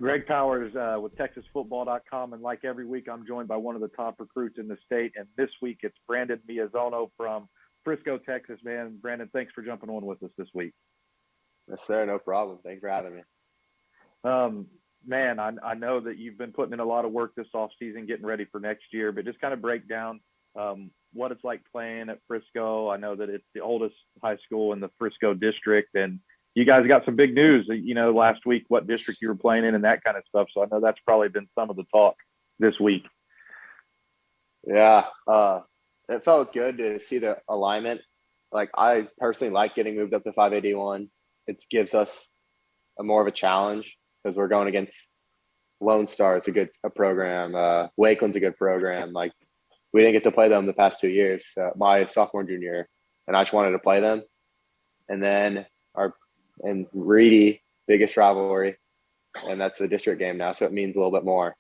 Greg Powers with TexasFootball.com, and like every week, I'm joined by one of the top recruits in the state. And this week, it's Brandon Miyazono from Frisco, Texas. Man, Brandon, thanks for jumping on with us this week. Yes, sir. No problem. Thanks for having me. Man, I know that you've been putting in a lot of work this offseason, getting ready for next year, but just kind of break down what it's like playing at Frisco. I know that it's the oldest high school in the Frisco district, and you guys got some big news, last week, what district you were playing in and that kind of stuff. So I know that's probably been some of the talk this week. Yeah. It felt good to see the alignment. Like, I personally like getting moved up to 581. It gives us more of a challenge because we're going against Lone Star. It's a program. Wakeland's a good program. Like, we didn't get to play them the past 2 years, my sophomore, junior year, and I just wanted to play them. And then and Reedy, biggest rivalry, and that's the district game now, so it means a little bit more.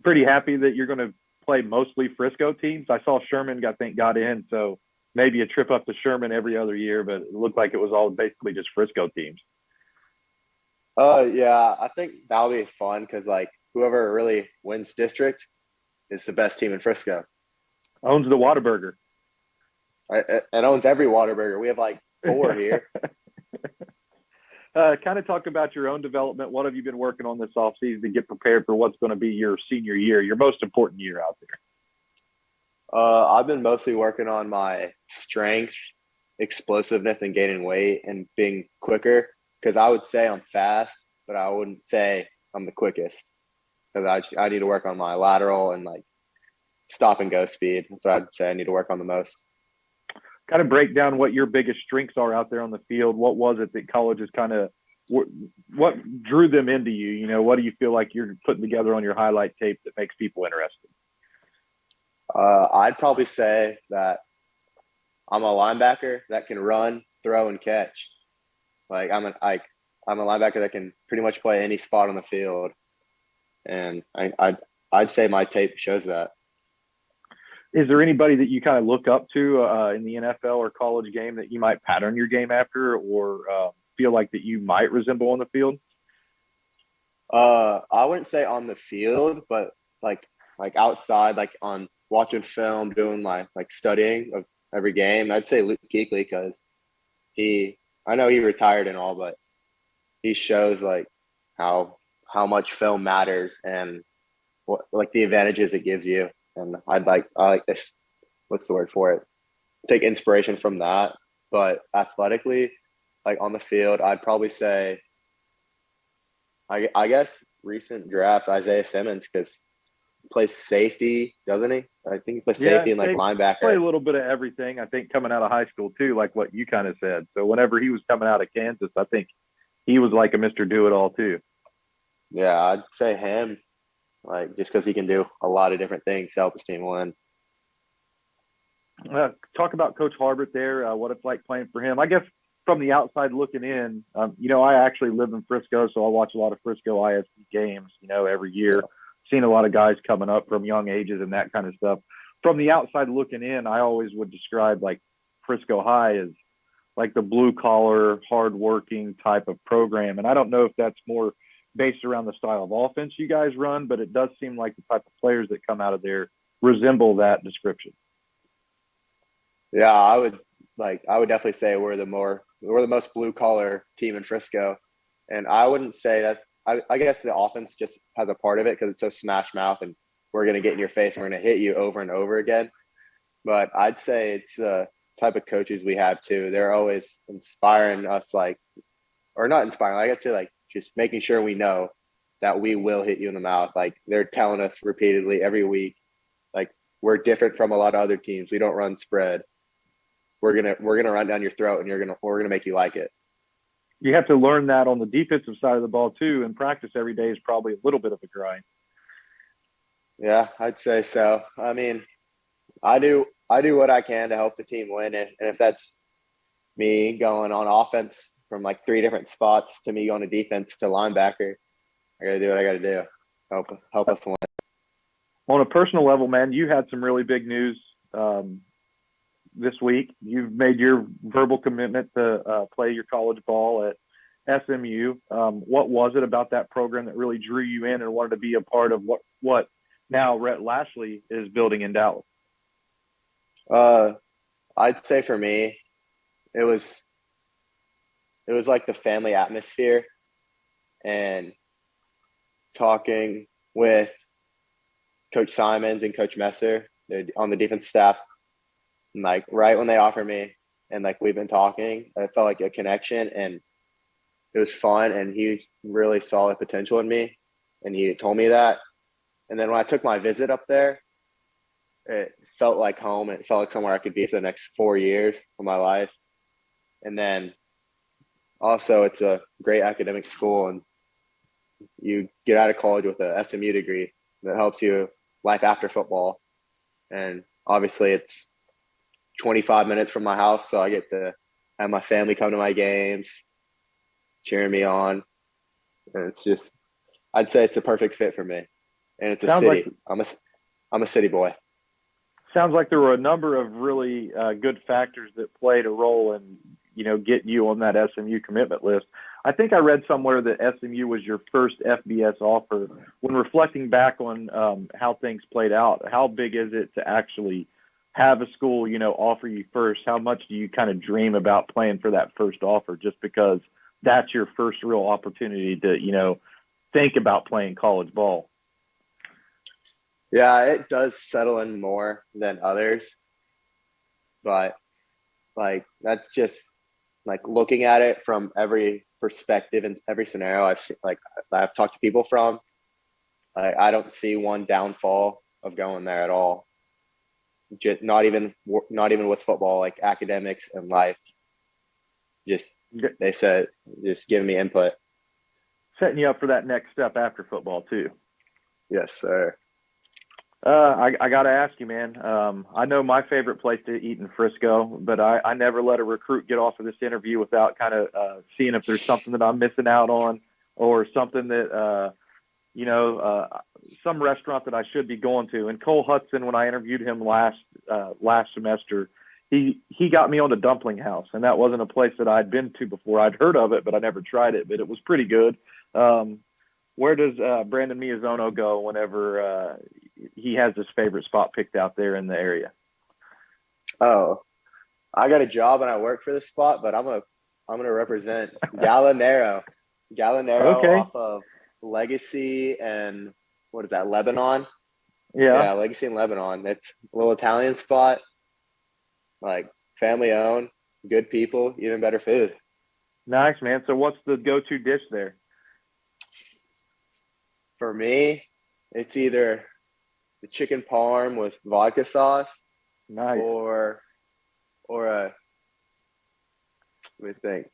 Pretty happy that you're going to play mostly Frisco teams. I saw Sherman, I think, got in, so maybe a trip up to Sherman every other year, but it looked like it was all basically just Frisco teams. Yeah, I think that'll be fun because, like, whoever really wins district is the best team in Frisco. Owns the Whataburger. It owns every Whataburger. We have like 4 here. Kind of talk about your own development. What have you been working on this offseason to get prepared for what's going to be your senior year, your most important year out there? I've been mostly working on my strength, explosiveness, and gaining weight and being quicker, because I would say I'm fast, but I wouldn't say I'm the quickest, because I need to work on my lateral and like stop and go speed. That's what I'd say I need to work on the most. Kind of break down what your biggest strengths are out there on the field. What was it that colleges what drew them into you? What do you feel like you're putting together on your highlight tape that makes people interested? I'd probably say that I'm a linebacker that can run, throw, and catch. Like, I'm a linebacker that can pretty much play any spot on the field, and I'd say my tape shows that. Is there anybody that you kind of look up to in the NFL or college game that you might pattern your game after, or feel like that you might resemble on the field? I wouldn't say on the field, but like outside, like on watching film, doing my like studying of every game. I'd say Luke Kuechly, because I know he retired and all, but he shows like how much film matters and what, like, the advantages it gives you. And I like this, what's the word for it? Take inspiration from that. But athletically, like on the field, I'd probably say, I guess recent draft, Isaiah Simmons, because he plays safety, doesn't he? I think he plays safety and like linebacker. Play a little bit of everything, I think, coming out of high school too, like what you kind of said. So whenever he was coming out of Kansas, I think he was like a Mr. Do-It-All too. Yeah, I'd say him. Like, just because he can do a lot of different things to help his team win. Talk about Coach Harbert there, what it's like playing for him. I guess from the outside looking in, I actually live in Frisco, so I watch a lot of Frisco ISD games, every year. Yeah. Seen a lot of guys coming up from young ages and that kind of stuff. From the outside looking in, I always would describe like Frisco High as like the blue collar, hardworking type of program. And I don't know if that's more based around the style of offense you guys run, but it does seem like the type of players that come out of there resemble that description. Yeah, I would definitely say we're the most blue collar team in Frisco. And I wouldn't say that's, I guess the offense just has a part of it because it's so smash mouth and we're going to get in your face and we're going to hit you over and over again. But I'd say it's the type of coaches we have too. They're always inspiring us, or not inspiring, like I'd say, like, just making sure we know that we will hit you in the mouth. Like, they're telling us repeatedly every week, like, we're different from a lot of other teams. We don't run spread. We're gonna run down your throat, and we're gonna make you like it. You have to learn that on the defensive side of the ball too, and practice every day is probably a little bit of a grind. Yeah, I'd say so. I mean, I do what I can to help the team win, and if that's me going on offense from like 3 different spots to me going to defense to linebacker, I got to do what I got to do. Help us win. On a personal level, man, you had some really big news this week. You've made your verbal commitment to play your college ball at SMU. What was it about that program that really drew you in and wanted to be a part of what now Rhett Lashley is building in Dallas? I'd say for me, it was like the family atmosphere and talking with Coach Simons and Coach Messer on the defense staff. And like right when they offered me and like we've been talking, I felt like a connection and it was fun. And he really saw the potential in me and he told me that. And then when I took my visit up there, it felt like home. It felt like somewhere I could be for the next 4 years of my life. And then also it's a great academic school and you get out of college with a SMU degree that helps you life after football. And obviously it's 25 minutes from my house. So I get to have my family come to my games, cheering me on. And it's just, I'd say it's a perfect fit for me. And it's a city. I'm a city boy. Sounds like there were a number of really good factors that played a role in, getting you on that SMU commitment list. I think I read somewhere that SMU was your first FBS offer. When reflecting back on how things played out, how big is it to actually have a school, offer you first? How much do you kind of dream about playing for that first offer just because that's your first real opportunity to, think about playing college ball? Yeah, it does settle in more than others. But like that's just like looking at it from every perspective and every scenario I've seen, like I've talked to people from, I don't see one downfall of going there at all. Just not even with football, like academics and life. Just they said, just giving me input, setting you up for that next step after football too. Yes, sir. I got to ask you, man. I know my favorite place to eat in Frisco, but I never let a recruit get off of this interview without kind of seeing if there's something that I'm missing out on or something that, some restaurant that I should be going to. And Cole Hudson, when I interviewed him last semester, he got me on the Dumpling House, and that wasn't a place that I'd been to before. I'd heard of it, but I never tried it, but it was pretty good. Where does Brandon Miyazono go whenever he has his favorite spot picked out there in the area? Oh, I got a job and I work for this spot, but I'm gonna represent Gallinero. Okay. Off of Legacy and what is that, Lebanon? Yeah, Legacy and Lebanon. It's a little Italian spot, like family owned, good people, even better food. Nice, man. So what's the go-to dish there? For me, it's either the chicken parm with vodka sauce, nice, or a, let me think.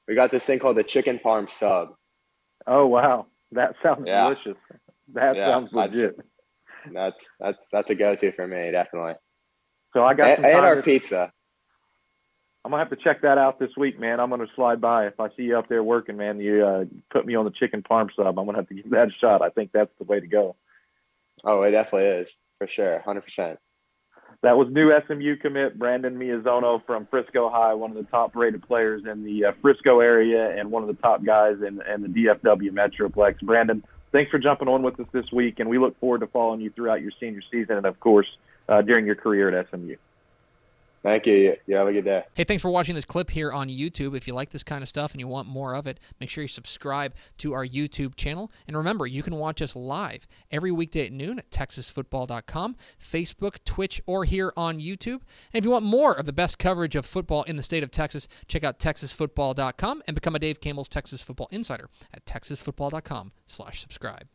We got this thing called the chicken parm sub. Oh wow, that sounds delicious. That sounds legit. That's a go-to for me, definitely. So I got some time and our pizza. I'm gonna have to check that out this week, man. I'm gonna slide by if I see you up there working, man. You put me on the chicken parm sub. I'm gonna have to give that a shot. I think that's the way to go. Oh, it definitely is, for sure, 100%. That was new SMU commit Brandon Miyazono from Frisco High, one of the top-rated players in the Frisco area and one of the top guys in the DFW Metroplex. Brandon, thanks for jumping on with us this week, and we look forward to following you throughout your senior season and, of course, during your career at SMU. Thank you. You have a good day. Hey, thanks for watching this clip here on YouTube. If you like this kind of stuff and you want more of it, make sure you subscribe to our YouTube channel. And remember, you can watch us live every weekday at noon at TexasFootball.com, Facebook, Twitch, or here on YouTube. And if you want more of the best coverage of football in the state of Texas, check out TexasFootball.com and become a Dave Campbell's Texas Football Insider at TexasFootball.com/subscribe.